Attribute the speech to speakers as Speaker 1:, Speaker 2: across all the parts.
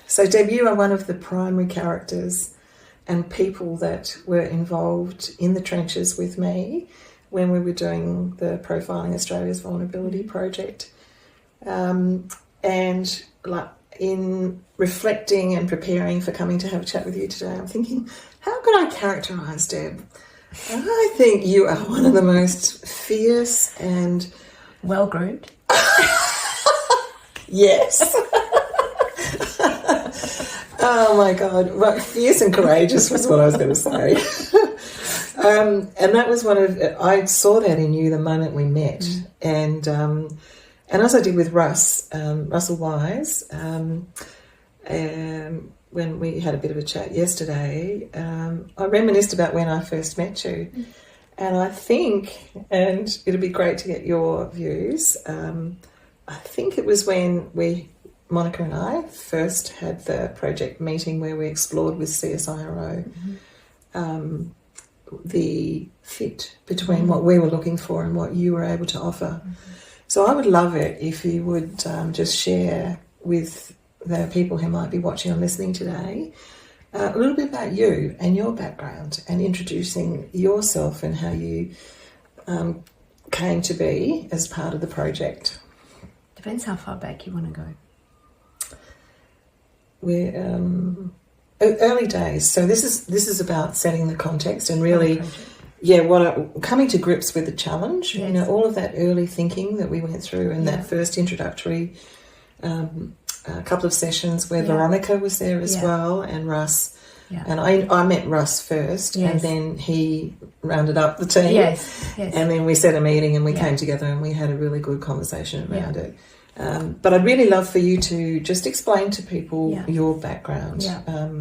Speaker 1: So Deb, you are one of the primary characters and people that were involved in the trenches with me when we were doing the Profiling Australia's Vulnerability Project. And like in reflecting and preparing for coming to have a chat with you today, I'm thinking, how could I characterise Deb? And I think you are one of the most fierce and...
Speaker 2: well-groomed.
Speaker 1: Yes. Oh my God. Well, fierce and courageous was what I was going to say. And that was I saw that in you the moment we met. And as I did with Russell Wise, when we had a bit of a chat yesterday, I reminisced about when I first met you. And I think, and it'll be great to get your views, I think it was when Monica and I first had the project meeting where we explored with CSIRO the fit between what we were looking for and what you were able to offer. So I would love it if you would just share with the people who might be watching or listening today a little bit about you and your background and introducing yourself and how you came to be as part of the project.
Speaker 2: Depends how far back you want to go.
Speaker 1: We're early days, so this is about setting the context and really, coming to grips with the challenge.
Speaker 2: Yes.
Speaker 1: You know, all of that early thinking that we went through and that first introductory couple of sessions where Veronica was there as well, and Russ. Yeah. And I met Russ first, and then he rounded up the team.
Speaker 2: Yes.
Speaker 1: And then we set a meeting and we came together and we had a really good conversation around it. But I'd really love for you to just explain to people your background,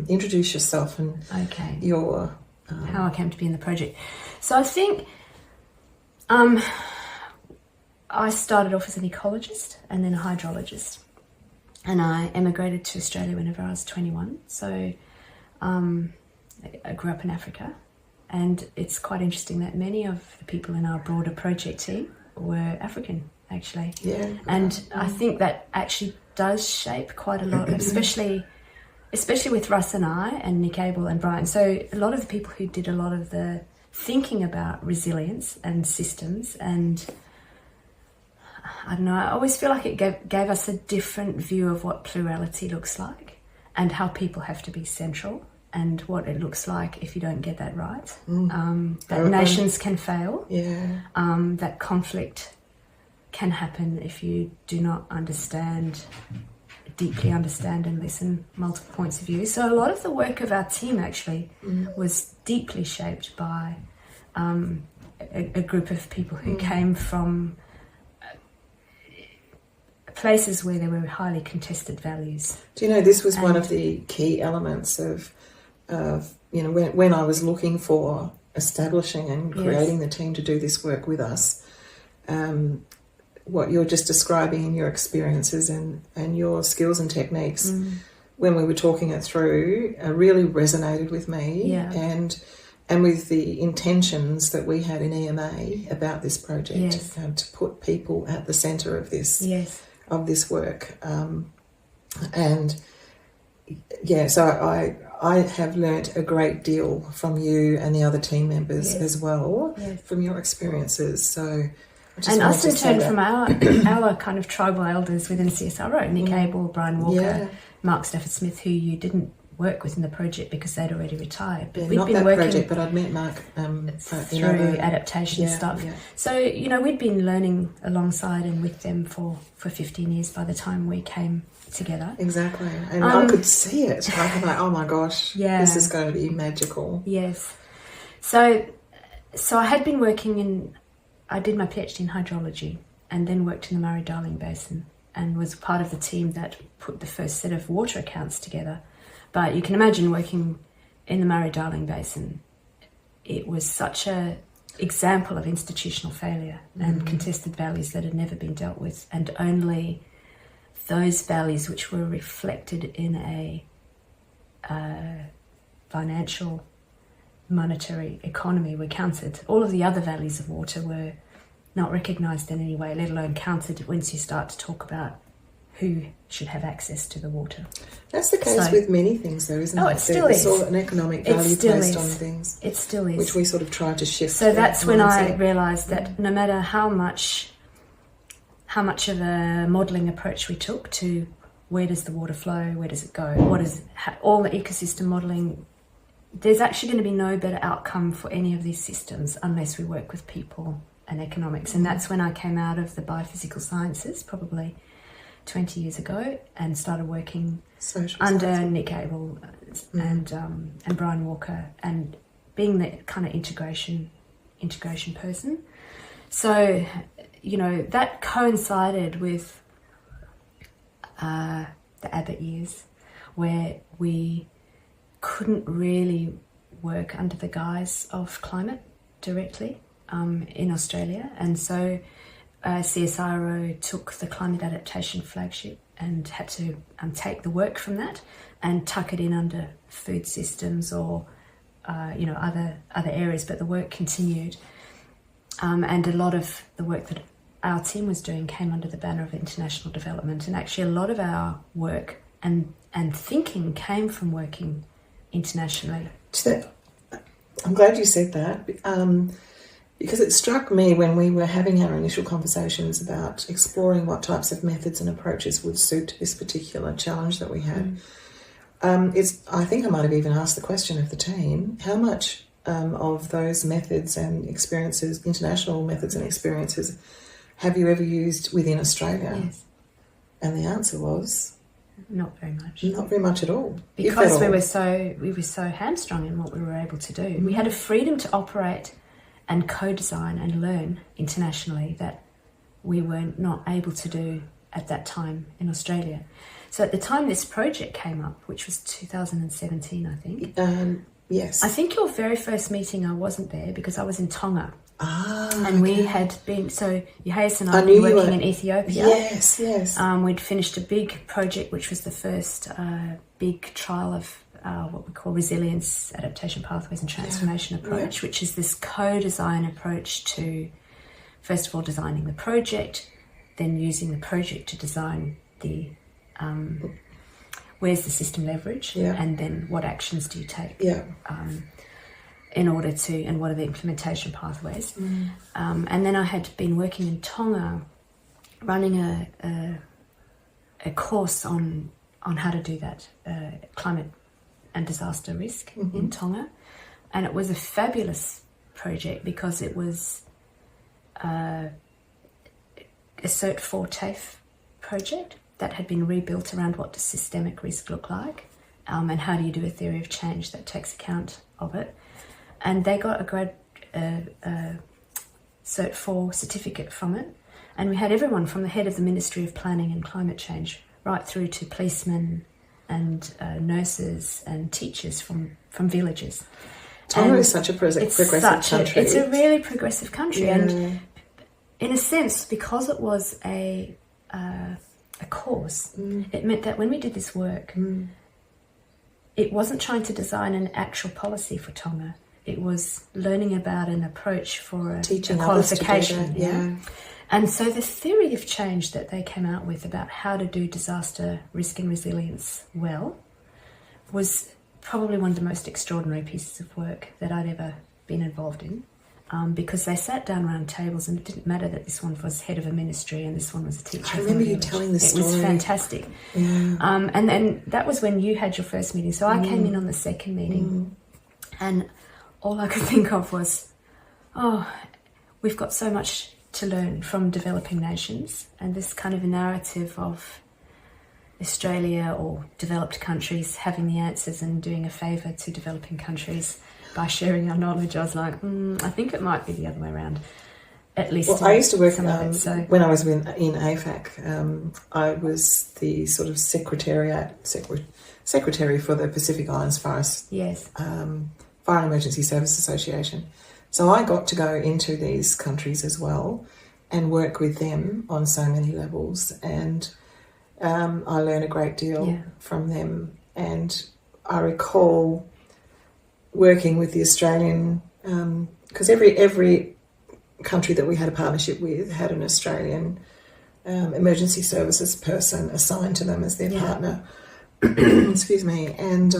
Speaker 1: introduce yourself and your...
Speaker 2: how I came to be in the project. So I think I started off as an ecologist and then a hydrologist. And I emigrated to Australia whenever I was 21. So I grew up in Africa. And it's quite interesting that many of the people in our broader project team were African, actually.
Speaker 1: Yeah.
Speaker 2: And I think that actually does shape quite a lot, especially with Russ and I and Nick Abel and Brian. So a lot of the people who did a lot of the thinking about resilience and systems, and I don't know, I always feel like it gave us a different view of what plurality looks like and how people have to be central and what it looks like if you don't get that right. That nations can fail.
Speaker 1: Yeah.
Speaker 2: That conflict can happen if you do not deeply understand and listen multiple points of view. So a lot of the work of our team actually was deeply shaped by a group of people who came from places where there were highly contested values.
Speaker 1: Do you know, this was one of the key elements of you know, when I was looking for establishing and creating the team to do this work with us, what you're just describing in your experiences and your skills and techniques when we were talking it through really resonated with me and with the intentions that we had in EMA about this project, to put people at the centre of this work. So I have learnt a great deal from you and the other team members as well, from your experiences. So
Speaker 2: and us in turn from our kind of tribal elders within CSIRO, Nick Abel, Brian Walker, Mark Stafford-Smith, who you didn't work with in the project because they'd already retired. But we'd
Speaker 1: not
Speaker 2: been
Speaker 1: that
Speaker 2: working
Speaker 1: project, but I'd met Mark
Speaker 2: through adaptation stuff. Yeah. So, you know, we'd been learning alongside and with them for 15 years by the time we came together.
Speaker 1: Exactly. And I could see it. I was like, oh my gosh, this is going to be magical.
Speaker 2: Yes. So I had been working I did my PhD in hydrology and then worked in the Murray-Darling Basin and was part of the team that put the first set of water accounts together. But you can imagine working in the Murray-Darling Basin. It was such an example of institutional failure and contested values that had never been dealt with, and only those values which were reflected in a financial monetary economy were counted. All of the other values of water were not recognised in any way, let alone counted once you start to talk about who should have access to the water.
Speaker 1: That's the case with many things, though, isn't it?
Speaker 2: It still is.
Speaker 1: There's an economic value placed on things.
Speaker 2: It still is.
Speaker 1: Which we sort of try to shift.
Speaker 2: So that's when I realised that no matter how much of a modelling approach we took to where does the water flow, where does it go, all the ecosystem modelling, there's actually going to be no better outcome for any of these systems unless we work with people and economics. And that's when I came out of the biophysical sciences, probably 20 years ago, and started working under Nick Abel and Brian Walker, and being the kind of integration person. So, that coincided with the Abbott years, where we couldn't really work under the guise of climate directly in Australia, and so CSIRO took the climate adaptation flagship and had to take the work from that and tuck it in under food systems or other areas, but the work continued, and a lot of the work that our team was doing came under the banner of international development, and actually a lot of our work and thinking came from working internationally.
Speaker 1: I'm glad you said that, because it struck me when we were having our initial conversations about exploring what types of methods and approaches would suit this particular challenge that we had. I think I might have even asked the question of the team, how much of those methods and experiences, international methods and experiences, have you ever used within Australia?
Speaker 2: Yes.
Speaker 1: And the answer was...
Speaker 2: Not very much.
Speaker 1: Not very much at all.
Speaker 2: Because we were so hamstrung in what we were able to do. We had a freedom to operate and co-design and learn internationally that we were not able to do at that time in Australia. So at the time this project came up, which was 2017, I think.
Speaker 1: Yes.
Speaker 2: I think your very first meeting I wasn't there because I was in Tonga. And we had been, so Johannes and I had been working in Ethiopia.
Speaker 1: Yes, yes.
Speaker 2: We'd finished a big project, which was the first big trial of what we call resilience, adaptation pathways and transformation approach, which is this co-design approach to, first of all, designing the project, then using the project to design the, where's the system leverage, and then what actions do you take in order to, and what are the implementation pathways. And then I had been working in Tonga, running a course on how to do that, climate and disaster risk in Tonga. And it was a fabulous project because it was a Cert 4 TAFE project that had been rebuilt around what does systemic risk look like, and how do you do a theory of change that takes account of it. And they got a Cert 4 certificate from it. And we had everyone from the head of the Ministry of Planning and Climate Change right through to policemen and nurses and teachers from villages.
Speaker 1: Tonga is such a progressive country.
Speaker 2: It's a really progressive country. And in a sense, because it was a course, it meant that when we did this work, it wasn't trying to design an actual policy for Tonga. It was learning about an approach for a qualification. And so the theory of change that they came out with about how to do disaster risk and resilience well was probably one of the most extraordinary pieces of work that I'd ever been involved in, because they sat down around tables and it didn't matter that this one was head of a ministry and this one was a teacher.
Speaker 1: I remember you telling the story.
Speaker 2: It was fantastic. And then that was when you had your first meeting. So I came in on the second meeting and all I could think of was, we've got so much to learn from developing nations, and this kind of a narrative of Australia or developed countries having the answers and doing a favour to developing countries by sharing our knowledge. I was like, I think it might be the other way around. At least,
Speaker 1: well, I used to work when I was in AFAC. I was the sort of secretary for the Pacific Islands Fire and Emergency Service Association. So I got to go into these countries as well and work with them on so many levels, and I learned a great deal from them. And I recall working with the Australian, because every country that we had a partnership with had an Australian emergency services person assigned to them as their partner. Excuse me. And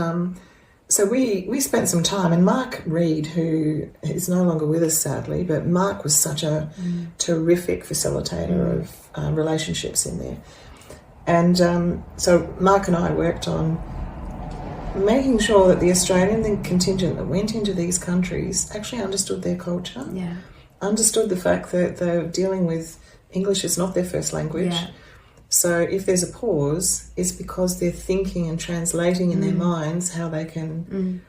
Speaker 1: so we spent some time, and Mark Reed, who is no longer with us sadly, but Mark was such a terrific facilitator of relationships in there. And so Mark and I worked on making sure that the Australian contingent that went into these countries actually understood their culture, understood the fact that they're dealing with English is not their first language. So if there's a pause, it's because they're thinking and translating in their minds how they can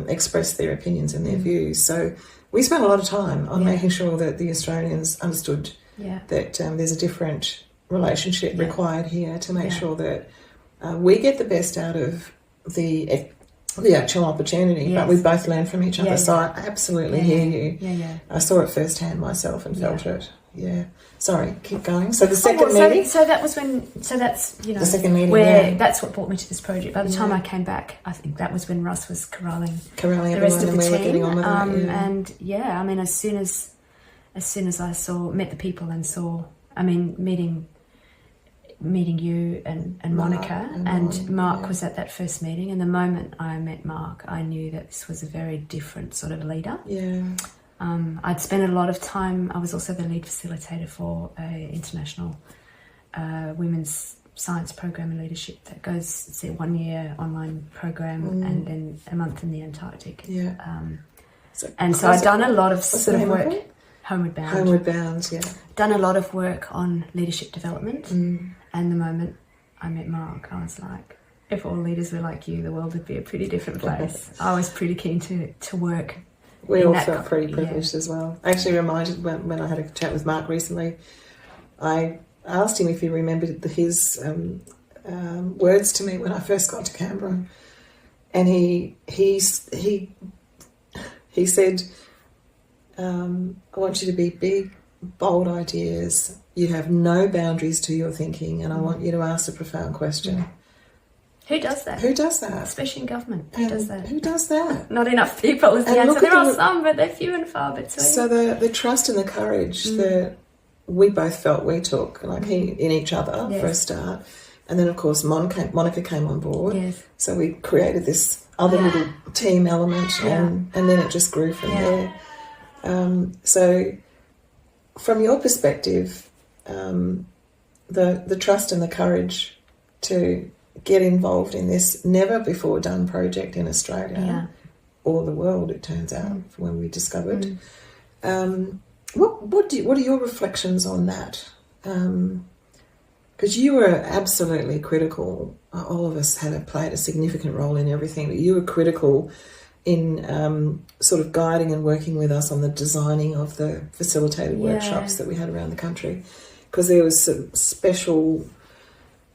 Speaker 1: express their opinions and their views. So we spent a lot of time on making sure that the Australians understood that there's a different relationship required here to make sure that we get the best out of the actual opportunity, but we both learn from each other. So I absolutely hear you. I saw it firsthand myself and felt it. Sorry, keep going. So the second meeting.
Speaker 2: So that was when. So that's
Speaker 1: the second meeting.
Speaker 2: Where that's what brought me to this project. By the time I came back, I think that was when Russ was corralling the rest of the team.
Speaker 1: Getting on with it,
Speaker 2: And I mean, as soon as I met the people and saw, I mean, meeting you and Monica and Mark was at that first meeting, and the moment I met Mark, I knew that this was a very different sort of leader. I'd spent a lot of time. I was also the lead facilitator for a international women's science program in leadership that goes, it's a 1-year online program and then a month in the Antarctic. So I'd done a lot of sort of work. Homeward Bound, Done a lot of work on leadership development, and the moment I met Mark, I was like, if all leaders were like you, the world would be a pretty different place. I was pretty keen to work.
Speaker 1: We all felt pretty privileged as well. I actually reminded when I had a chat with Mark recently, I asked him if he remembered his words to me when I first got to Canberra, and he said, I want you to be big, bold ideas. You have no boundaries to your thinking, and I want you to ask a profound question.
Speaker 2: Who does that?
Speaker 1: Especially
Speaker 2: in government. Who does that?
Speaker 1: Not
Speaker 2: enough people is the answer. There are some, but they're few and far between.
Speaker 1: So the trust and the courage that we both felt we took, like in each other for a start. And then, of course, Monica came on board. So we created this other little team element, and then it just grew from there. So from your perspective, the trust and the courage to get involved in this never before done project in Australia or the world, it turns out, when we discovered. What are your reflections on that? Because you were absolutely critical. All of us had played a significant role in everything, but you were critical in sort of guiding and working with us on the designing of the facilitated workshops that we had around the country, because there was some special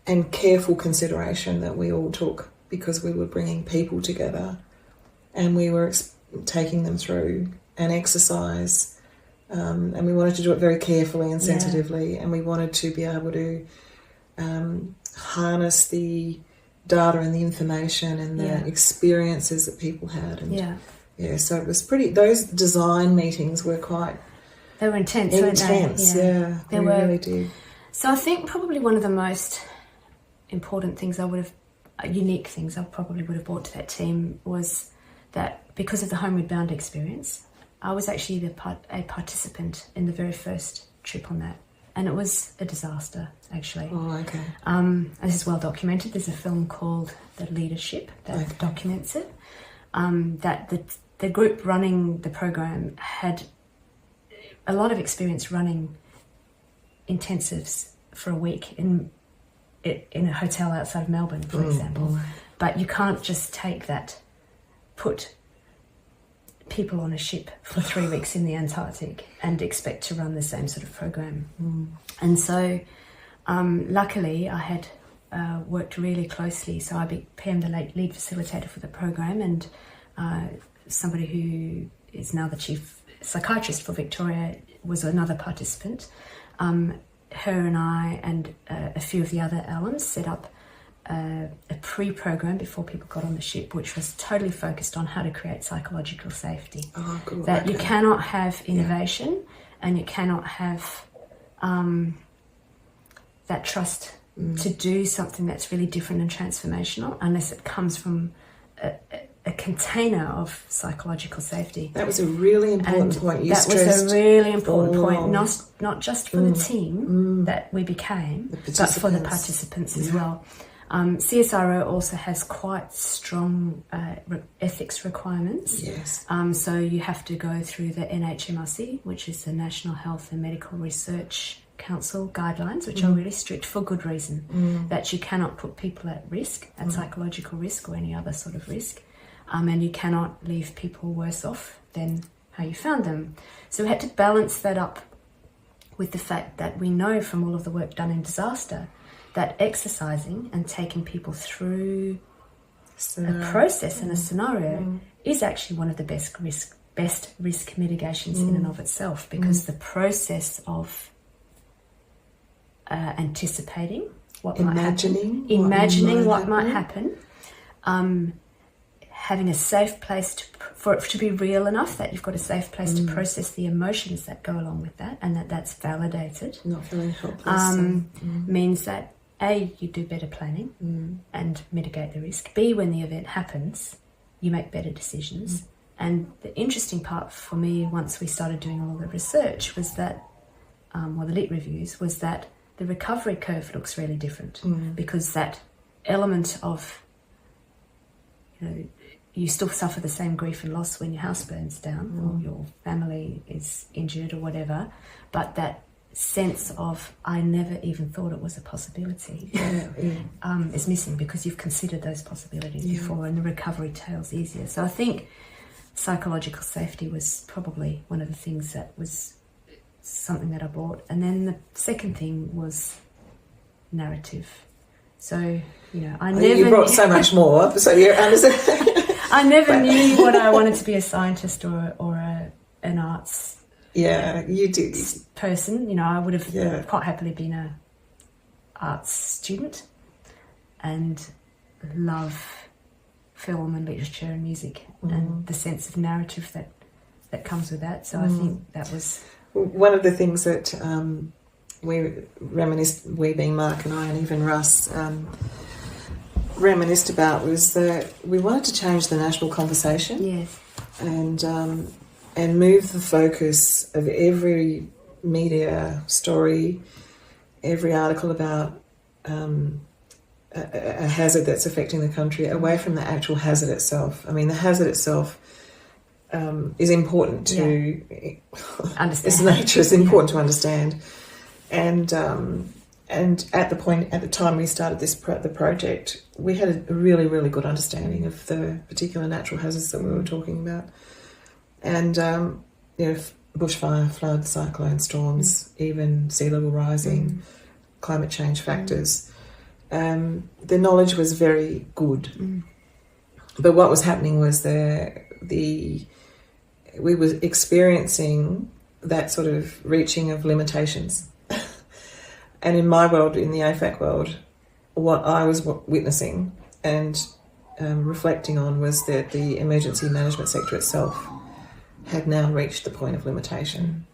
Speaker 1: and careful consideration that we all took, because we were bringing people together and we were taking them through an exercise, and we wanted to do it very carefully and sensitively, and we wanted to be able to harness the data and the information and the experiences that people had. And so it was pretty, those design meetings were quite...
Speaker 2: They were intense,
Speaker 1: weren't
Speaker 2: they?
Speaker 1: They really did.
Speaker 2: So I think probably one of the most important things unique things I probably would have brought to that team was that because of the Homeward Bound experience, I was actually a participant in the very first trip on that. And it was a disaster, actually.
Speaker 1: Oh, okay.
Speaker 2: This is well documented. There's a film called The Leadership that documents it. That the group running the program had a lot of experience running intensives for a week in a hotel outside of Melbourne, for example. But you can't just take that, put people on a ship for 3 weeks in the Antarctic and expect to run the same sort of program. And so luckily I had worked really closely, so I became the lead facilitator for the program, and somebody who is now the chief psychiatrist for Victoria was another participant. Her and I and a few of the other alums set up a pre-program before people got on the ship, which was totally focused on how to create psychological safety.
Speaker 1: Oh, cool.
Speaker 2: That you cannot have innovation and you cannot have that trust to do something that's really different and transformational unless it comes from a container of psychological safety.
Speaker 1: That was a really important point you stressed.
Speaker 2: That was a really important point, not just for the team that we became, but for the participants as well. CSIRO also has quite strong ethics requirements.
Speaker 1: Yes.
Speaker 2: So you have to go through the NHMRC, which is the National Health and Medical Research Council guidelines, which are really strict for good reason, that you cannot put people at risk, at psychological risk or any other sort of risk, and you cannot leave people worse off than how you found them. So we had to balance that up with the fact that we know from all of the work done in disaster that exercising and taking people through a process and a scenario is actually one of the best risk mitigations in and of itself, because the process of anticipating what might happen, imagining what might happen, having a safe place for it to be real enough that you've got a safe place to process the emotions that go along with that, and that's validated.
Speaker 1: Not feeling helpless.
Speaker 2: Means that A, you do better planning and mitigate the risk. B, when the event happens, you make better decisions. And the interesting part for me, once we started doing all the research, was that, the lit reviews, was that the recovery curve looks really different, because that element of, you still suffer the same grief and loss when your house burns down or your family is injured or whatever, but that sense of I never even thought it was a possibility is missing, because you've considered those possibilities before, and the recovery tail's easier. So I think psychological safety was probably one of the things that was something that I brought. And then the second thing was narrative. So, you brought
Speaker 1: so much more. So you understand.
Speaker 2: I never knew what I wanted to be, a scientist or an arts
Speaker 1: you did
Speaker 2: person. I would have quite happily been a arts student and love film and literature and music and the sense of narrative that comes with that. So I think that was
Speaker 1: one of the things that we being Mark and I and even Russ reminisced about was that we wanted to change the national conversation.
Speaker 2: Yes.
Speaker 1: And move the focus of every media story, every article about a hazard that's affecting the country away from the actual hazard itself. I mean, the hazard itself is important to understand. Its nature is important to understand. And at the time we started the project, we had a really, really good understanding of the particular natural hazards that we were talking about. And, bushfire, flood, cyclone, storms, even sea level rising, climate change factors. The knowledge was very good. But what was happening was we were experiencing that sort of reaching of limitations. And in my world, in the AFAC world, what I was witnessing and reflecting on was that the emergency management sector itself had now reached the point of limitation.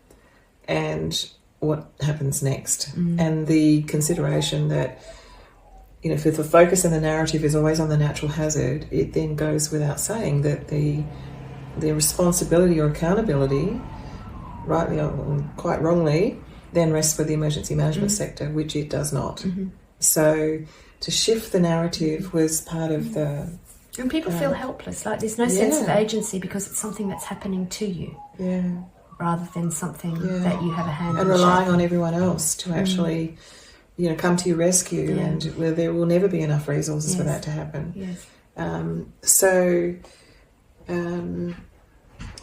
Speaker 1: And what happens next? And the consideration that, if the focus and the narrative is always on the natural hazard, it then goes without saying that the responsibility or accountability, rightly or quite wrongly, then rests with the emergency management sector, which it does not. So to shift the narrative was part of the...
Speaker 2: And people feel helpless, like there's no sense of agency because it's something that's happening to you, rather than something that you have a hand in.
Speaker 1: And relying on everyone else to actually, come to your rescue, and where there will never be enough resources for that to happen.
Speaker 2: Yes.
Speaker 1: I'm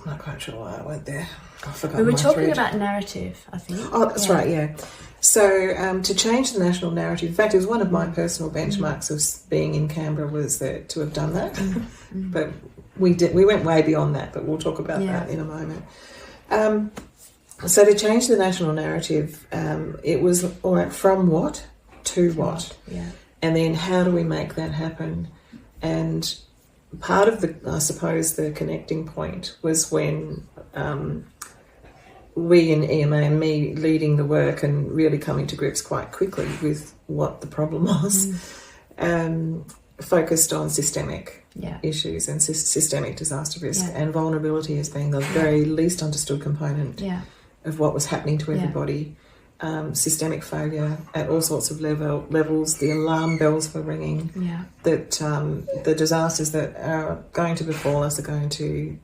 Speaker 1: not quite sure why I went there. I forgot.
Speaker 2: We were talking about narrative, I think.
Speaker 1: Oh, that's right, yeah. So to change the national narrative, in fact, it was one of my personal benchmarks of being in Canberra was that to have done that. But we went way beyond that, but we'll talk about that in a moment. So to change the national narrative, it was all right, from what to what?
Speaker 2: Yeah.
Speaker 1: And then how do we make that happen? And part of the connecting point was when we in EMA and me leading the work and really coming to grips quite quickly with what the problem was, focused on systemic issues and systemic disaster risk, and vulnerability as being the very least understood component of what was happening to everybody. Systemic failure at all sorts of levels, the alarm bells were ringing, that the disasters that are going to befall us are going to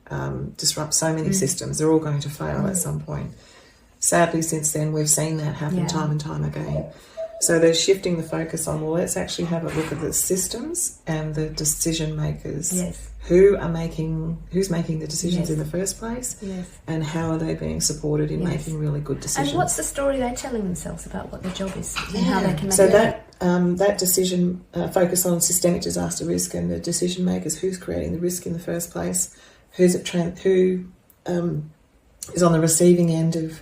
Speaker 1: disrupt so many systems. They're all going to fail at some point. Sadly, since then, we've seen that happen time and time again. So they're shifting the focus on, well, let's actually have a look at the systems and the decision makers. Who's making the decisions in the first place, and how are they being supported in making really good decisions.
Speaker 2: And what's the story they're telling themselves about what their job is and how they can make
Speaker 1: so
Speaker 2: it
Speaker 1: that decision focus on systemic disaster risk and the decision makers, who's creating the risk in the first place, who is on the receiving end of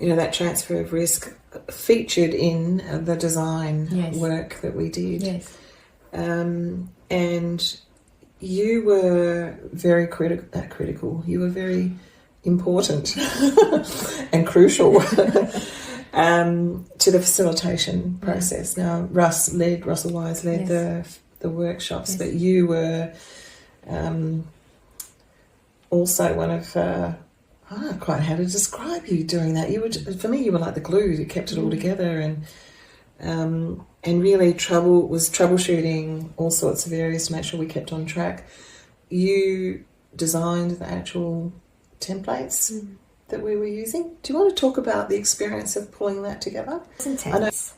Speaker 1: that transfer of risk, featured in the design work that we did. And you were very critical. You were very important and crucial to the facilitation process. Now, Russell Wise led the workshops, but you were also one of, I don't know quite how to describe you doing that. For me, you were like the glue that kept it all together, and really was troubleshooting all sorts of areas to make sure we kept on track. You designed the actual templates that we were using. Do you want to talk about the experience of pulling that together?
Speaker 2: It's intense.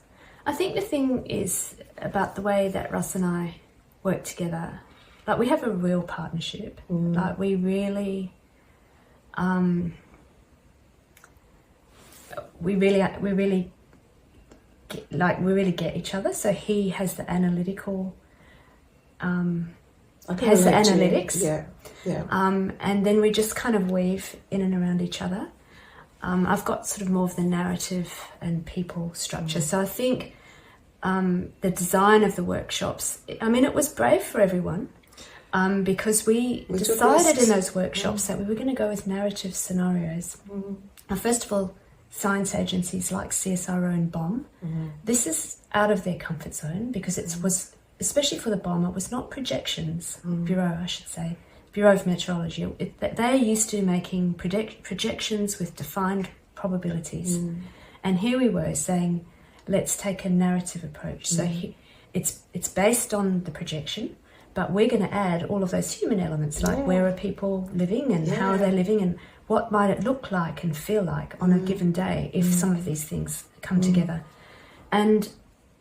Speaker 2: I think the thing is about the way that Russ and I work together, like we have a real partnership. Like we really get each other. So he has the analytical, analytics, and then we just kind of weave in and around each other. I've got sort of more of the narrative and people structure. So I think the design of the workshops, I mean, it was brave for everyone, because we decided in those workshops that we were going to go with narrative scenarios. Now, first of all, science agencies like CSIRO and BOM, this is out of their comfort zone, because it was, especially for the BOM, it was not projections, Bureau, I should say, Bureau of Meteorology. They're used to making projections with defined probabilities. And here we were saying, let's take a narrative approach. So it's based on the projection, but we're going to add all of those human elements, like where are people living and how are they living and what might it look like and feel like on a given day if some of these things come together. And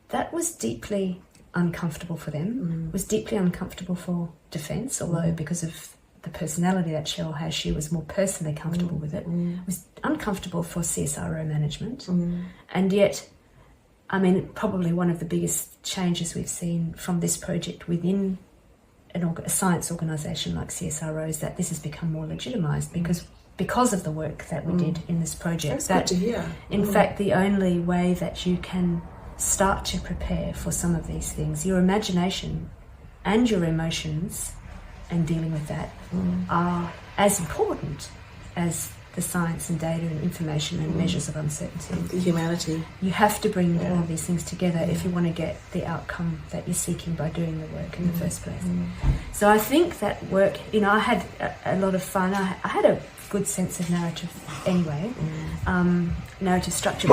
Speaker 2: that was deeply uncomfortable for them. It was deeply uncomfortable for Defence, although because of the personality that Cheryl has, she was more personally comfortable with it. It was uncomfortable for CSIRO management. And yet, I mean, probably one of the biggest changes we've seen from this project within a science organisation like CSIRO is that this has become more legitimised because of the work that we did in this project.
Speaker 1: That's good to hear.
Speaker 2: In fact, the only way that you can start to prepare for some of these things, your imagination and your emotions and dealing with that are as important as the science and data and information and measures of uncertainty.
Speaker 1: The humanity.
Speaker 2: You have to bring all of these things together if you want to get the outcome that you're seeking by doing the work in the first place. So I think that work, I had a lot of fun. I had a good sense of narrative anyway, narrative structure.